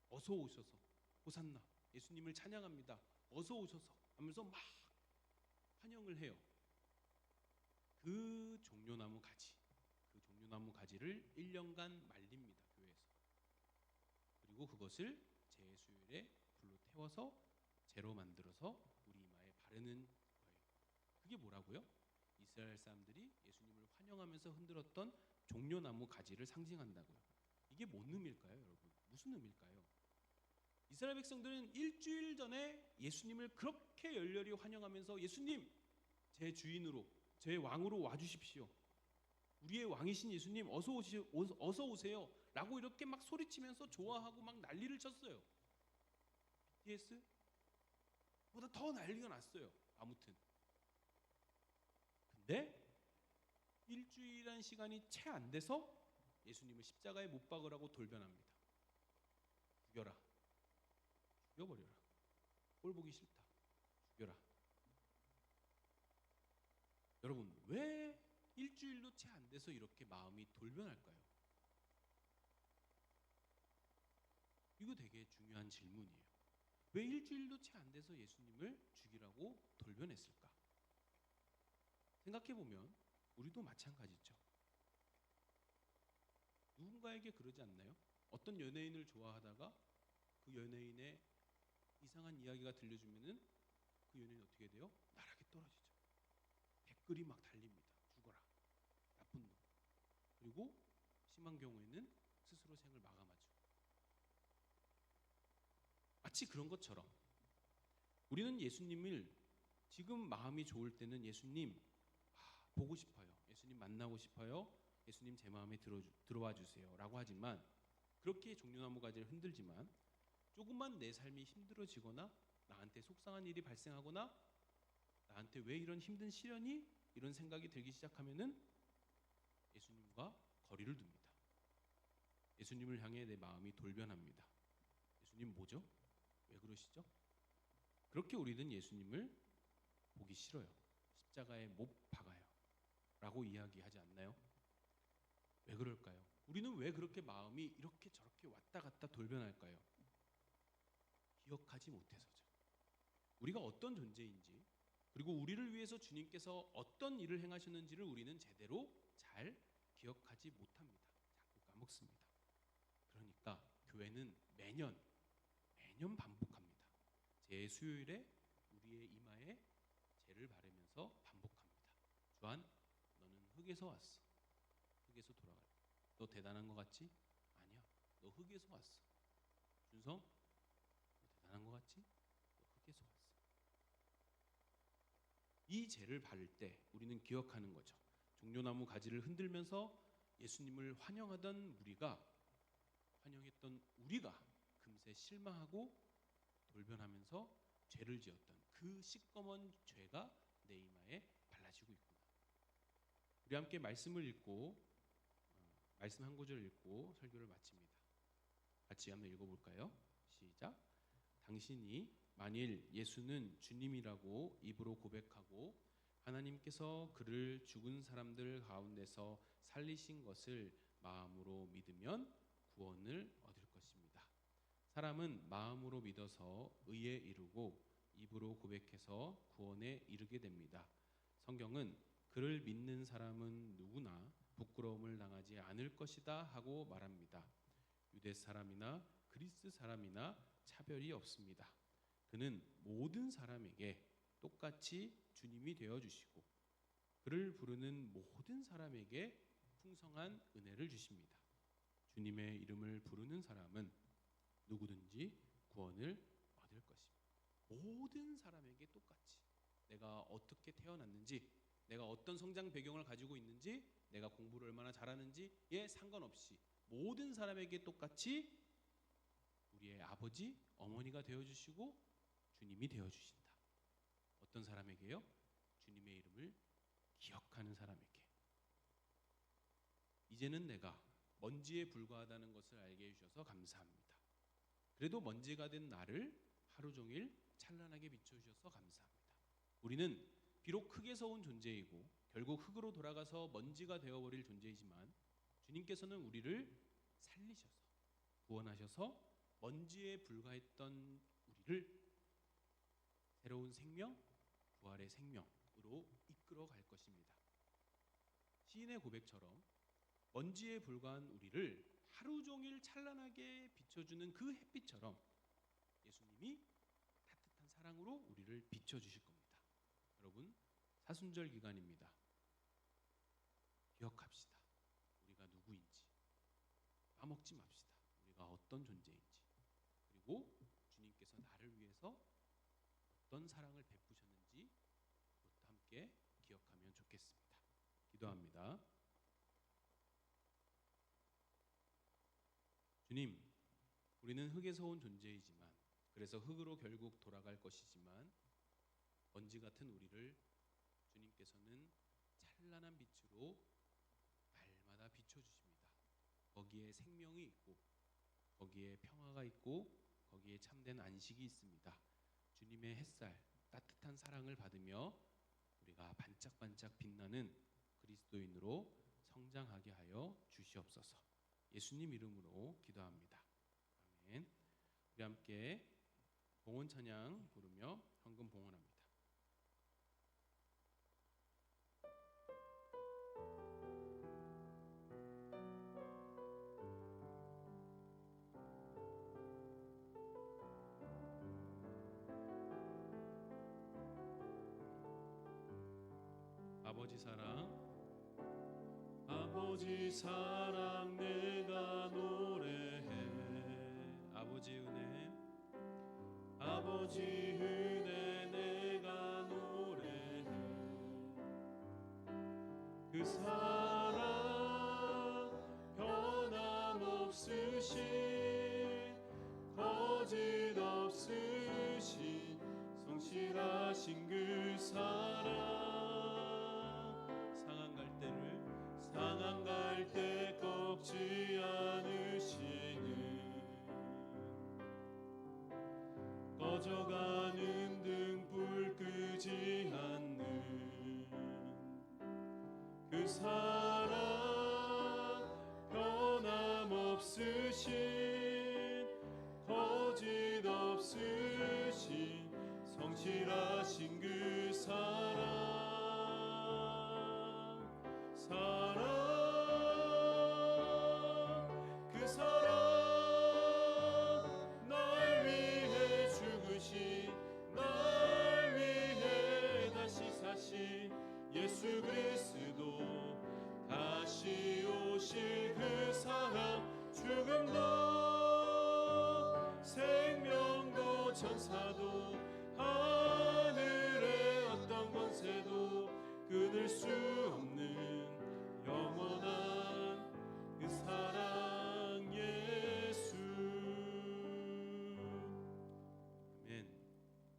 어서 오셔서 호산나 예수님을 찬양합니다. 어서 오셔서 하면서 막 환영을 해요. 그 종려나무 가지를 1년간 말립니다. 교회에서. 그리고 그것을 제수일에 불로 태워서 재로 만들어서 우리 이마에 바르는 거예요. 그게 뭐라고요? 이스라엘 사람들이 예수님을 환영하면서 흔들었던 종려나무 가지를 상징한다고요. 이게 뭔 의미일까요, 여러분? 무슨 의미일까요? 이스라엘 백성들은 일주일 전에 예수님을 그렇게 열렬히 환영하면서 예수님, 제 주인으로, 제 왕으로 와주십시오. 우리의 왕이신 예수님 어서 오세요 라고 이렇게 막 소리치면서 좋아하고 막 난리를 쳤어요. BTS? 보다 더 난리가 났어요. 아무튼 근데 일주일이라는 시간이 채 안 돼서 예수님을 십자가에 못 박으라고 돌변합니다. 죽여라. 죽여버려라. 꼴 보기 싫다. 죽여라. 여러분 왜 일주일도 채 안 돼서 이렇게 마음이 돌변할까요? 이거 되게 중요한 질문이에요. 왜 일주일도 채 안 돼서 예수님을 죽이라고 돌변했을까? 생각해보면 우리도 마찬가지죠. 누군가에게 그러지 않나요? 어떤 연예인을 좋아하다가 그 연예인의 이상한 이야기가 들려주면은 그 연예인 어떻게 돼요? 나락에 떨어지죠. 댓글이 막 달립니다. 죽어라. 나쁜 놈. 그리고 심한 경우에는 스스로 생을 마감하죠. 마치 그런 것처럼 우리는 예수님을 지금 마음이 좋을 때는 예수님 보고 싶어요. 예수님 만나고 싶어요. 예수님 제 마음에 들어와 주세요 라고 하지만 그렇게 종려나무 가지를 흔들지만 조금만 내 삶이 힘들어지거나 나한테 속상한 일이 발생하거나 나한테 왜 이런 힘든 시련이 이런 생각이 들기 시작하면은 예수님과 거리를 둡니다. 예수님을 향해 내 마음이 돌변합니다. 예수님 뭐죠? 왜 그러시죠? 그렇게 우리는 예수님을 보기 싫어요. 십자가에 못 박아요 라고 이야기하지 않나요? 왜 그럴까요? 우리는 왜 그렇게 마음이 이렇게 저렇게 왔다 갔다 돌변할까요? 기억하지 못해서죠. 우리가 어떤 존재인지 그리고 우리를 위해서 주님께서 어떤 일을 행하셨는지를 우리는 제대로 잘 기억하지 못합니다. 자꾸 까먹습니다. 그러니까 교회는 매년 반복합니다. 제 수요일에 우리의 이마에 재를 바르면서 반복합니다. 주한, 너는 흙에서 왔어. 흙에서 돌아갈 거야. 너 대단한 것 같지? 아니야. 너 흙에서 왔어. 준성, 너 대단한 것 같지? 너 흙에서 왔어. 이 재를 바를 때 우리는 기억하는 거죠. 종려나무 가지를 흔들면서 예수님을 환영했던 우리가 금세 실망하고 돌변하면서 죄를 지었던 그 시꺼먼 죄가 내 이마에 발라지고 있구나. 우리 함께 말씀을 읽고 말씀 한 구절 읽고 설교를 마칩니다. 같이 한번 읽어볼까요? 시작. 당신이 만일 예수는 주님이라고 입으로 고백하고 하나님께서 그를 죽은 사람들 가운데서 살리신 것을 마음으로 믿으면 구원을 얻을 것입니다. 사람은 마음으로 믿어서 의에 이르고 입으로 고백해서 구원에 이르게 됩니다. 성경은 그를 믿는 사람은 누구나 부끄러움을 당하지 않을 것이다 하고 말합니다. 유대 사람이나 그리스 사람이나 차별이 없습니다. 그는 모든 사람에게 똑같이 주님이 되어 주시고 그를 부르는 모든 사람에게 풍성한 은혜를 주십니다. 주님의 이름을 부르는 사람은 누구든지 구원을 얻을 것입니다. 모든 사람에게 똑같이 내가 어떻게 태어났는지, 내가 어떤 성장 배경을 가지고 있는지, 내가 공부를 얼마나 잘하는지에 상관없이 모든 사람에게 똑같이 우리의 아버지, 어머니가 되어주시고 주님이 되어주신다. 어떤 사람에게요? 주님의 이름을 기억하는 사람에게. 이제는 내가 먼지에 불과하다는 것을 알게 해주셔서 감사합니다. 그래도 먼지가 된 나를 하루 종일 찬란하게 비춰주셔서 감사합니다. 우리는 비록 흙에서 온 존재이고 결국 흙으로 돌아가서 먼지가 되어버릴 존재이지만 주님께서는 우리를 살리셔서 구원하셔서 먼지에 불과했던 우리를 새로운 생명, 부활의 생명으로 이끌어 갈 것입니다. 시인의 고백처럼 먼지에 불과한 우리를 하루 종일 찬란하게 비춰주는 그 햇빛처럼 예수님이 따뜻한 사랑으로 우리를 비춰주실 겁니다. 여러분, 사순절 기간입니다. 기억합시다. 우리가 누구인지. 까먹지 맙시다. 우리가 어떤 존재인지. 그리고 주님께서 나를 위해서 어떤 사랑을 베푸셨는지 그것도 함께 기억하면 좋겠습니다. 기도합니다. 주님, 우리는 흙에서 온 존재이지만 그래서 흙으로 결국 돌아갈 것이지만 먼지 같은 우리를 주님께서는 찬란한 빛으로 날마다 비춰주십니다. 거기에 생명이 있고 거기에 평화가 있고 거기에 참된 안식이 있습니다. 주님의 햇살, 따뜻한 사랑을 받으며 우리가 반짝반짝 빛나는 그리스도인으로 성장하게 하여 주시옵소서. 예수님 이름으로 기도합니다. 아멘. 우리 함께 봉헌 찬양 부르며 헌금 봉헌합니다. 아버지 사랑, 아버지 사랑 내가 노래해. 아버지 은혜, 아버지 은혜 내가 노래해. 그 사랑 변함없으신 거짓 없으신 성실하신 그 사랑 상한 갈 때 꺾지 않으시는 꺼져가는 등불 끄지 않는 그 사랑 변함없으신 거짓 없으신 성실하신 그 사랑 그 사랑 날 위해 죽으신 날 위해 다시 사신 예수 그리스도 다시 오실 그 사랑 죽음도 생명도 천사도 하늘의 어떤 권세도 끊을 수 없는 영원한 그 사랑 예수. 아멘.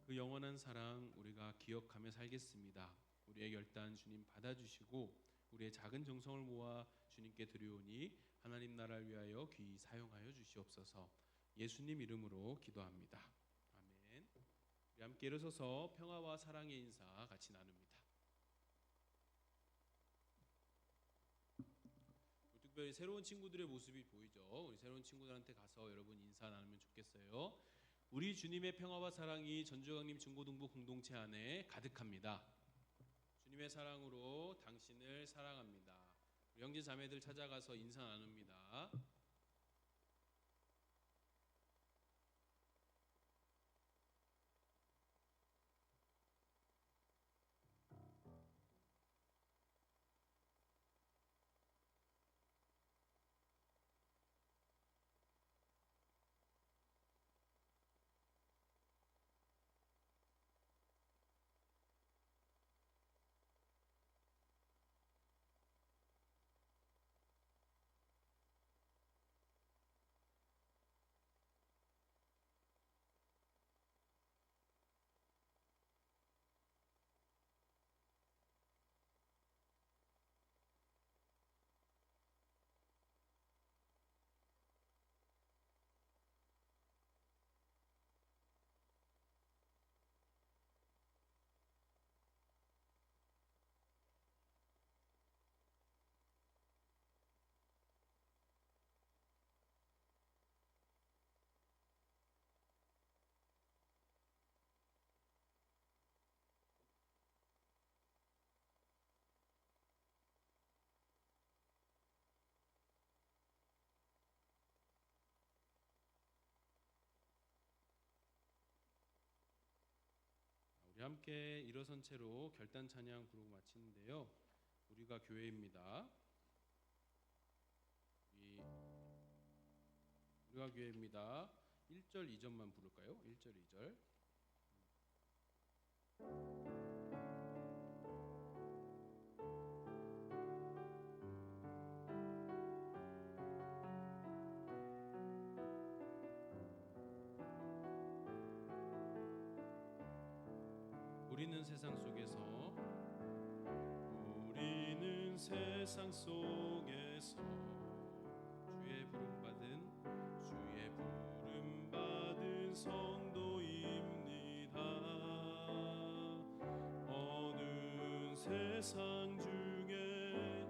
그 영원한 사랑 우리가 기억하며 살겠습니다. 우리의 결단 주님 받아주시고 우리의 작은 정성을 모아 주님께 드려오니 하나님 나라를 위하여 귀히 사용하여 주시옵소서. 예수님 이름으로 기도합니다. 아멘. 우리 함께 일어서서 평화와 사랑의 인사 같이 나눕니다. 특별히 새로운 친구들의 모습이 보이죠. 우리 새로운 친구들한테 가서 여러분 인사 나누면 좋겠어요. 우리 주님의 평화와 사랑이 전주강림 중고등부 공동체 안에 가득합니다. 주님의 사랑으로 당신을 사랑합니다. 우리 형제 자매들 찾아가서 인사 나눕니다. 우리 함께 일어선 채로 결단 찬양 부르고 마치는데요. 우리가 교회입니다. 우리가 교회입니다. 1절 2절만 부를까요? 1절 2절. 우리는 세상 속에서 세상 속에서 주의 부름받은 성도입니다. 어두운 세상 중에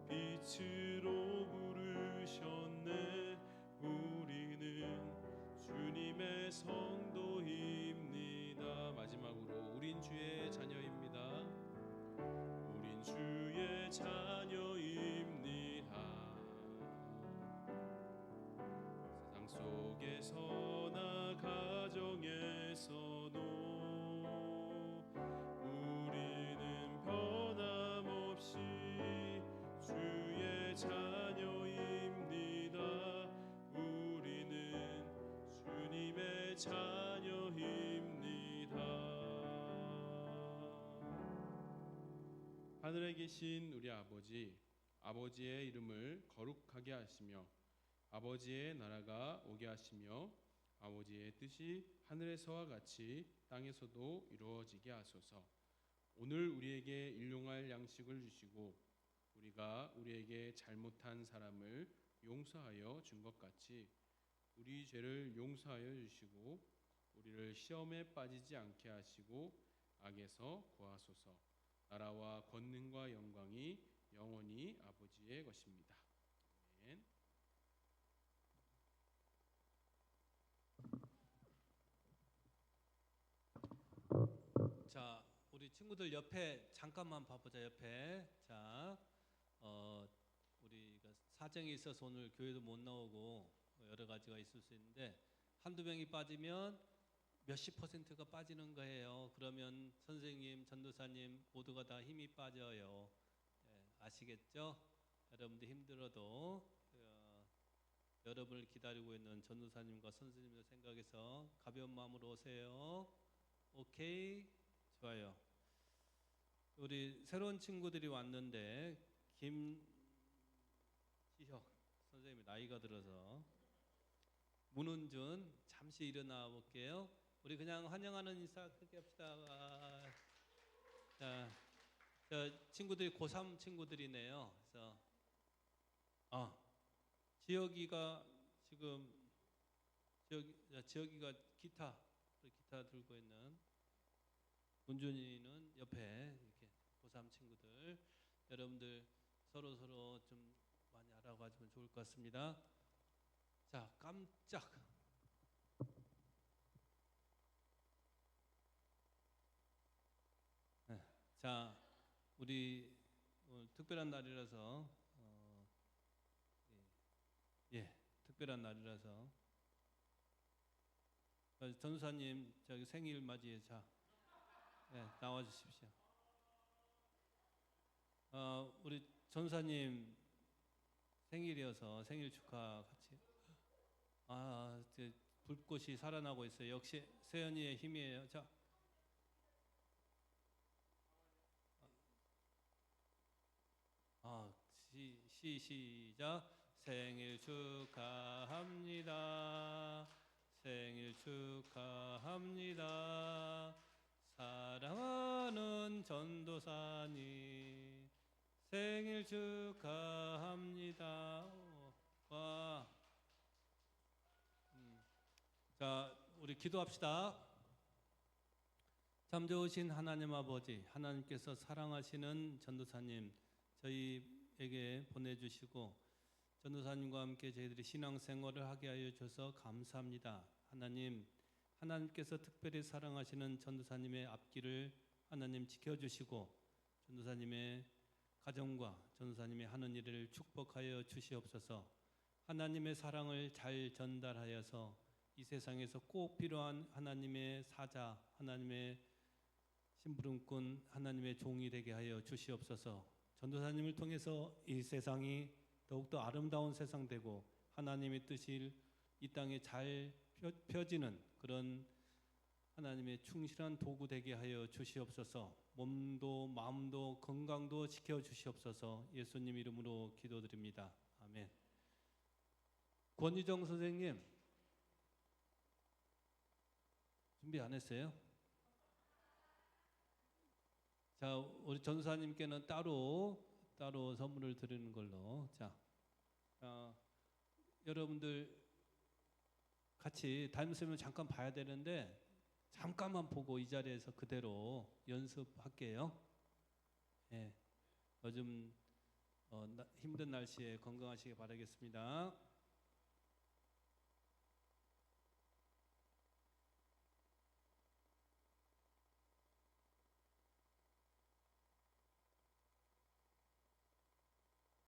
빛으로 부르셨네. 우리는 주님의 성도입니다. 마지막으로 우린 주의 자녀입니다. 우린 주의 자녀입니다. 세상 속에서나 가정에서도 우리는 변함없이 주의 자녀입니다. 우리는 주님의 자녀입니다. 하늘에 계신 우리 아버지의 이름을 거룩하게 하시며 아버지의 나라가 오게 하시며 아버지의 뜻이 하늘에서와 같이 땅에서도 이루어지게 하소서. 오늘 우리에게 일용할 양식을 주시고 우리가 우리에게 잘못한 사람을 용서하여 준 것 같이 우리 죄를 용서하여 주시고 우리를 시험에 빠지지 않게 하시고 악에서 구하소서. 나라와 권능과 영광이 영원히 아버지의 것입니다. 아멘. 자, 우리 친구들 옆에 잠깐만 봐보자. 옆에 자, 우리가 사정이 있어서 오늘 교회도 못 나오고 여러 가지가 있을 수 있는데 한두 명이 빠지면 몇십 퍼센트가 빠지는 거예요. 그러면 선생님, 전도사님 모두가 다 힘이 빠져요. 아시겠죠? 여러분들 힘들어도 여러분을 기다리고 있는 전도사님과 선생님을 생각해서 가벼운 마음으로 오세요. 오케이? 좋아요. 우리 새로운 친구들이 왔는데 김지혁 선생님이 나이가 들어서 문은준 잠시 일어나 볼게요. 우리 그냥 환영하는 인사 크게 합시다. 자, 친구들이 고3 친구들이네요. 그래서 지혁이가 지금 지혁이가 기타 들고 있는 문준이는 옆에 이렇게 고3 친구들 여러분들 서로 좀 많이 바라가지면 좋을 것 같습니다. 자, 깜짝. 네, 자, 우리 오늘 특별한 날이라서 특별한 날이라서 전사님 저기 생일 맞이해 자 나와 주십시오. 우리 전사님 생일이어서 생일 축하 같이. 이제 불꽃이 살아나고 있어요. 역시 세연이의 힘이에요. 자, 시작. 생일 축하합니다. 생일 축하합니다. 사랑하는 전도사님 생일 축하합니다. 와. 자, 우리 기도합시다. 참 좋으신 하나님 아버지, 하나님께서 사랑하시는 전도사님 저희에게 보내주시고 전도사님과 함께 저희들이 신앙생활을 하게 하여 주셔서 감사합니다. 하나님께서 특별히 사랑하시는 전도사님의 앞길을 하나님 지켜주시고 전도사님의 가정과 전도사님의 하는 일을 축복하여 주시옵소서. 하나님의 사랑을 잘 전달하여서 이 세상에서 꼭 필요한 하나님의 사자, 하나님의 심부름꾼, 하나님의 종이 되게 하여 주시옵소서. 전도사님을 통해서 이 세상이 더욱더 아름다운 세상 되고 하나님의 뜻이 이 땅에 잘 펴지는 그런 하나님의 충실한 도구 되게 하여 주시옵소서. 몸도 마음도 건강도 지켜 주시옵소서. 예수님 이름으로 기도드립니다. 아멘. 권희정 선생님 준비 안 했어요? 자, 우리 전사님께는 따로 선물을 드리는 걸로. 자, 여러분들 같이 담임선생님 잠깐 봐야 되는데 잠깐만 보고 이 자리에서 그대로 연습할게요. 예, 요즘 힘든 날씨에 건강하시기 바라겠습니다.